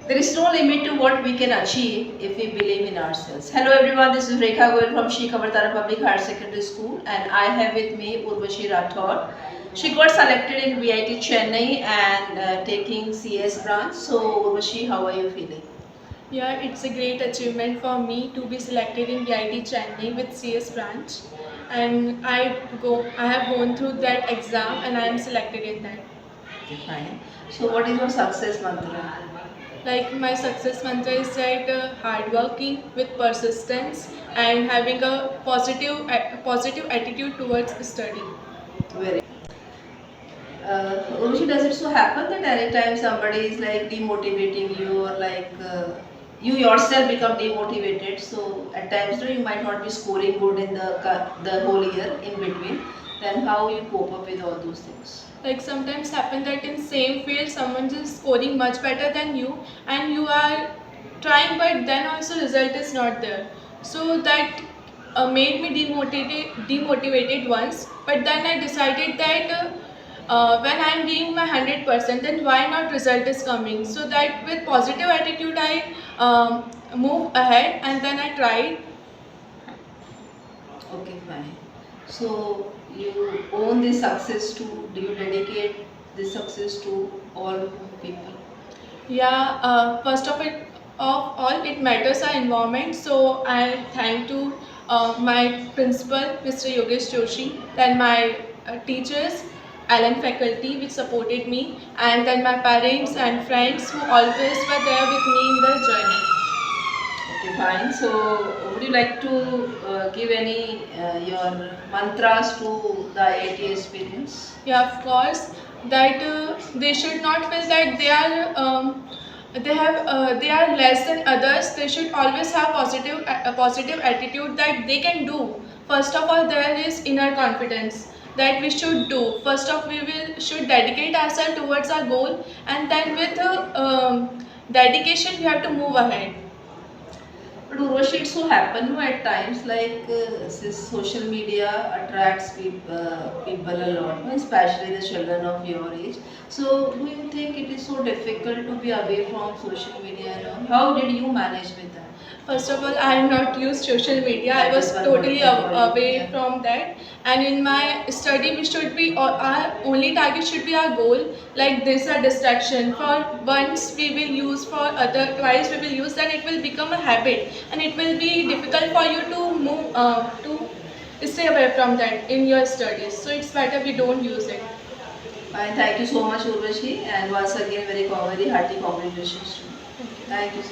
There is no limit to what we can achieve if we believe in ourselves. Hello everyone, this is Goel from Shrikanwartara Public Higher Secondary School and I have with me Urvashi Rathod. She got selected in VIT Chennai and taking CS branch. So Urvashi, how are you feeling? Yeah, it's a great achievement for me to be selected in VIT Chennai with CS branch, and I have gone through that exam and I am selected in that. Okay, fine. So what is your success mantra? Like my success mantra is that hard working with persistence and having a positive attitude towards study. Very. Urushi, does it so happen that anytime somebody is like demotivating you or you yourself become demotivated? So at times you might not be scoring good in the whole year in between. Then how you cope up with all those things? Like sometimes happen that in same field someone is scoring much better than you and you are trying, but then also result is not there, so that made me demotivated once. But then I decided that when I am giving my 100%, then why not result is coming, so that with positive attitude I move ahead and then I tried. Okay, fine. So you own this success to, do you dedicate this success to all people? Yeah, of all, it matters our environment. So I thank to my principal, Mr. Yogesh Joshi, then my teachers, Allen faculty, which supported me, and then my parents and friends who always were there with me in the journey. Okay, fine. So, would you like to give any your mantras to the IIT experience? Yeah, of course. That they should not feel that they are less than others. They should always have a positive attitude that they can do. First of all, there is inner confidence that we should do. First of we will should dedicate ourselves towards our goal, and then with dedication we have to move ahead. But Urvashi, it so happen at times since social media attracts people a lot, especially the children of your age. So, do you think it is so difficult to be away from social media and all? How did you manage with that? First of all, I have not used social media. I That was is one totally away yeah. from that. And in my study, we should be our only target should be our goal. Like this, a distraction. For once we will use, for other twice we will use. Then it will become a habit, and it will be difficult for you to move to stay away from that in your studies. So it's better we don't use it. Fine, thank you so much, Urvashi, and once again, very hearty congratulations to you. Thank you.